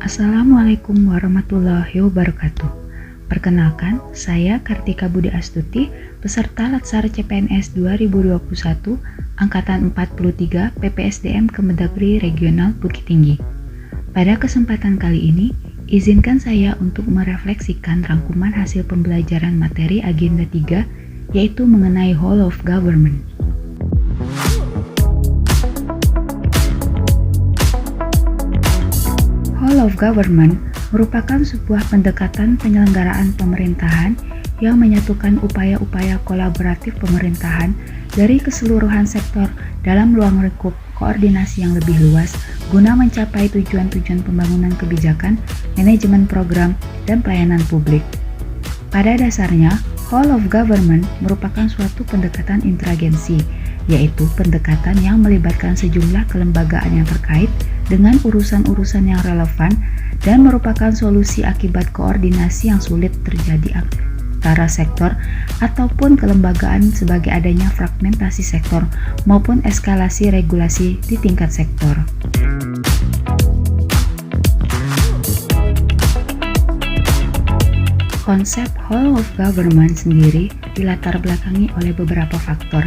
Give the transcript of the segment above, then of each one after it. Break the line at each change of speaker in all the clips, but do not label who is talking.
Assalamualaikum warahmatullahi wabarakatuh. Perkenalkan, saya Kartika Budi Astuti, peserta Latsar CPNS 2021, Angkatan 43 PPSDM Kemendagri Regional Bukit Tinggi. Pada kesempatan kali ini, izinkan saya untuk merefleksikan rangkuman hasil pembelajaran materi Agenda 3, yaitu mengenai Whole of Government. Whole of Government merupakan sebuah pendekatan penyelenggaraan pemerintahan yang menyatukan upaya-upaya kolaboratif pemerintahan dari keseluruhan sektor dalam ruang lingkup koordinasi yang lebih luas guna mencapai tujuan-tujuan pembangunan kebijakan, manajemen program, dan pelayanan publik. Pada dasarnya, Whole of Government merupakan suatu pendekatan interagensi, yaitu pendekatan yang melibatkan sejumlah kelembagaan yang terkait dengan urusan-urusan yang relevan dan merupakan solusi akibat koordinasi yang sulit terjadi antara sektor ataupun kelembagaan sebagai adanya fragmentasi sektor maupun eskalasi regulasi di tingkat sektor. Konsep Whole of Government sendiri dilatar belakangi oleh beberapa faktor,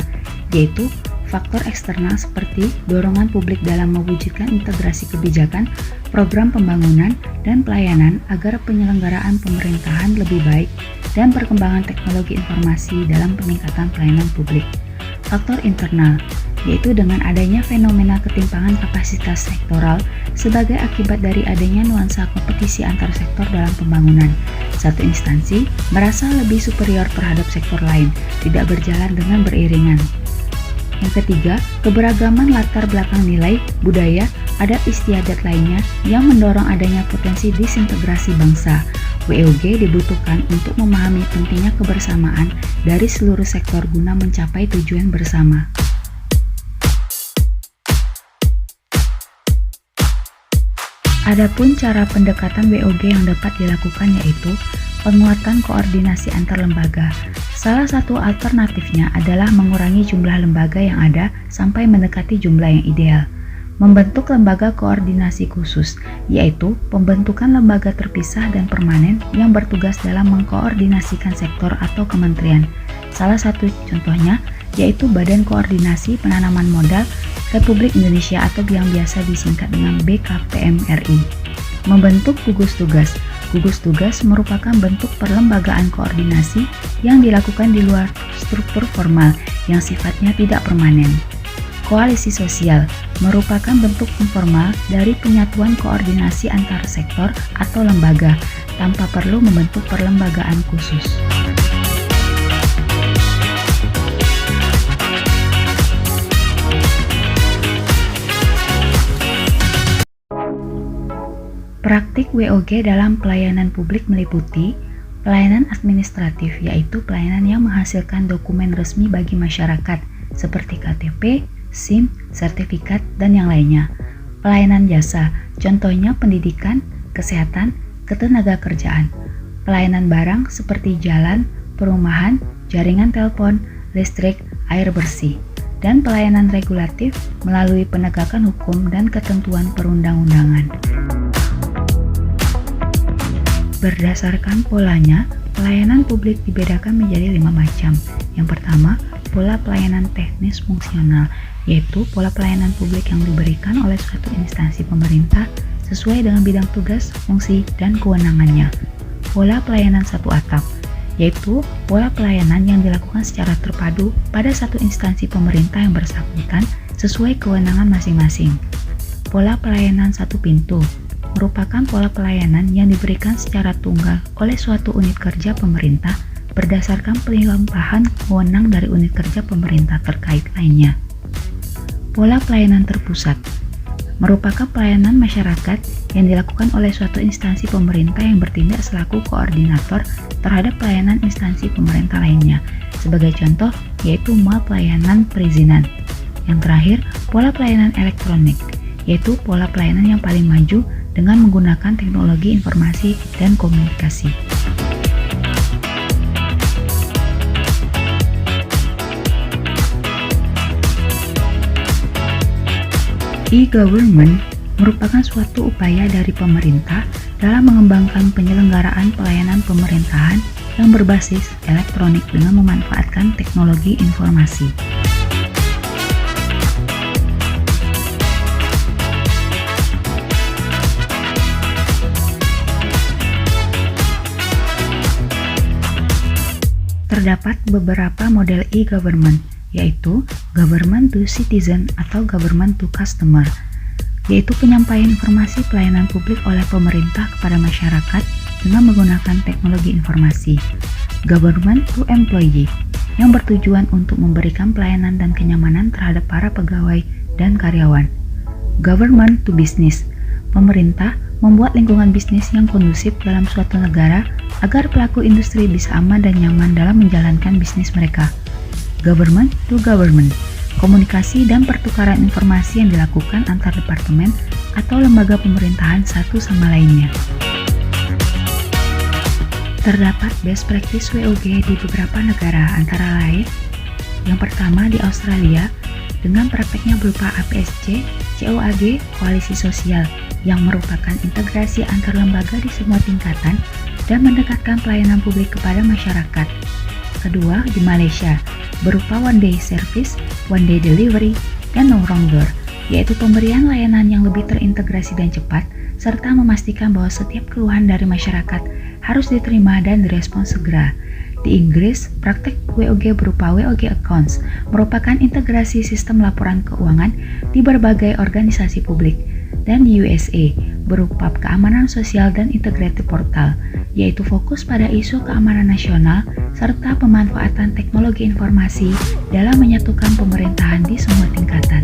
yaitu faktor eksternal seperti dorongan publik dalam mewujudkan integrasi kebijakan, program pembangunan, dan pelayanan agar penyelenggaraan pemerintahan lebih baik dan perkembangan teknologi informasi dalam peningkatan pelayanan publik. Faktor internal, yaitu dengan adanya fenomena ketimpangan kapasitas sektoral sebagai akibat dari adanya nuansa kompetisi antar sektor dalam pembangunan. Satu instansi merasa lebih superior terhadap sektor lain, tidak berjalan dengan beriringan. Yang ketiga, keberagaman latar belakang nilai, budaya, adat istiadat lainnya yang mendorong adanya potensi disintegrasi bangsa. WOG dibutuhkan untuk memahami pentingnya kebersamaan dari seluruh sektor guna mencapai tujuan bersama. Adapun cara pendekatan WOG yang dapat dilakukan yaitu penguatan koordinasi antar lembaga. Salah satu alternatifnya adalah mengurangi jumlah lembaga yang ada sampai mendekati jumlah yang ideal. Membentuk lembaga koordinasi khusus, yaitu pembentukan lembaga terpisah dan permanen yang bertugas dalam mengkoordinasikan sektor atau kementerian. Salah satu contohnya yaitu Badan Koordinasi Penanaman Modal Republik Indonesia atau yang biasa disingkat dengan BKPM-RI. Membentuk gugus tugas. Gugus tugas merupakan bentuk perlembagaan koordinasi yang dilakukan di luar struktur formal yang sifatnya tidak permanen. Koalisi sosial merupakan bentuk informal dari penyatuan koordinasi antar sektor atau lembaga tanpa perlu membentuk perlembagaan khusus. Praktik WOG dalam pelayanan publik meliputi pelayanan administratif, yaitu pelayanan yang menghasilkan dokumen resmi bagi masyarakat seperti KTP, SIM, sertifikat, dan yang lainnya. Pelayanan jasa, contohnya pendidikan, kesehatan, ketenagakerjaan. Pelayanan barang seperti jalan, perumahan, jaringan telepon, listrik, air bersih. Dan pelayanan regulatif melalui penegakan hukum dan ketentuan perundang-undangan. Berdasarkan polanya, pelayanan publik dibedakan menjadi 5 macam. Yang pertama, pola pelayanan teknis fungsional, yaitu pola pelayanan publik yang diberikan oleh suatu instansi pemerintah sesuai dengan bidang tugas, fungsi, dan kewenangannya. Pola pelayanan satu atap, yaitu pola pelayanan yang dilakukan secara terpadu pada satu instansi pemerintah yang bersangkutan sesuai kewenangan masing-masing. Pola pelayanan satu pintu merupakan pola pelayanan yang diberikan secara tunggal oleh suatu unit kerja pemerintah berdasarkan pelimpahan wewenang dari unit kerja pemerintah terkait lainnya. Pola pelayanan terpusat merupakan pelayanan masyarakat yang dilakukan oleh suatu instansi pemerintah yang bertindak selaku koordinator terhadap pelayanan instansi pemerintah lainnya. Sebagai contoh, yaitu mall pelayanan perizinan. Yang terakhir, pola pelayanan elektronik, yaitu pola pelayanan yang paling maju dengan menggunakan teknologi informasi dan komunikasi. E-government merupakan suatu upaya dari pemerintah dalam mengembangkan penyelenggaraan pelayanan pemerintahan yang berbasis elektronik dengan memanfaatkan teknologi informasi. Terdapat beberapa model e-government, yaitu government to citizen atau government to customer, yaitu penyampaian informasi pelayanan publik oleh pemerintah kepada masyarakat dengan menggunakan teknologi informasi. Government to employee, yang bertujuan untuk memberikan pelayanan dan kenyamanan terhadap para pegawai dan karyawan. Government to business, pemerintah membuat lingkungan bisnis yang kondusif dalam suatu negara agar pelaku industri bisa aman dan nyaman dalam menjalankan bisnis mereka. Government to government, komunikasi dan pertukaran informasi yang dilakukan antar departemen atau lembaga pemerintahan satu sama lainnya. Terdapat best practice WOG di beberapa negara, antara lain yang pertama di Australia dengan prakteknya berupa APSC, COAG, Koalisi Sosial, yang merupakan integrasi antar lembaga di semua tingkatan dan mendekatkan pelayanan publik kepada masyarakat. Kedua, di Malaysia, berupa One Day Service, One Day Delivery, dan No Wrong Door, yaitu pemberian layanan yang lebih terintegrasi dan cepat, serta memastikan bahwa setiap keluhan dari masyarakat harus diterima dan direspons segera. Di Inggris, praktek WOG berupa WOG Accounts merupakan integrasi sistem laporan keuangan di berbagai organisasi publik. Dan di USA, berupa keamanan sosial dan integrated portal, yaitu fokus pada isu keamanan nasional serta pemanfaatan teknologi informasi dalam menyatukan pemerintahan di semua tingkatan.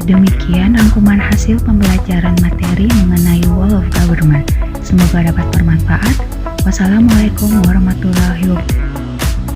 Demikian rangkuman hasil pembelajaran materi mengenai Wall of Government. Semoga dapat bermanfaat. Wassalamualaikum warahmatullahi wabarakatuh.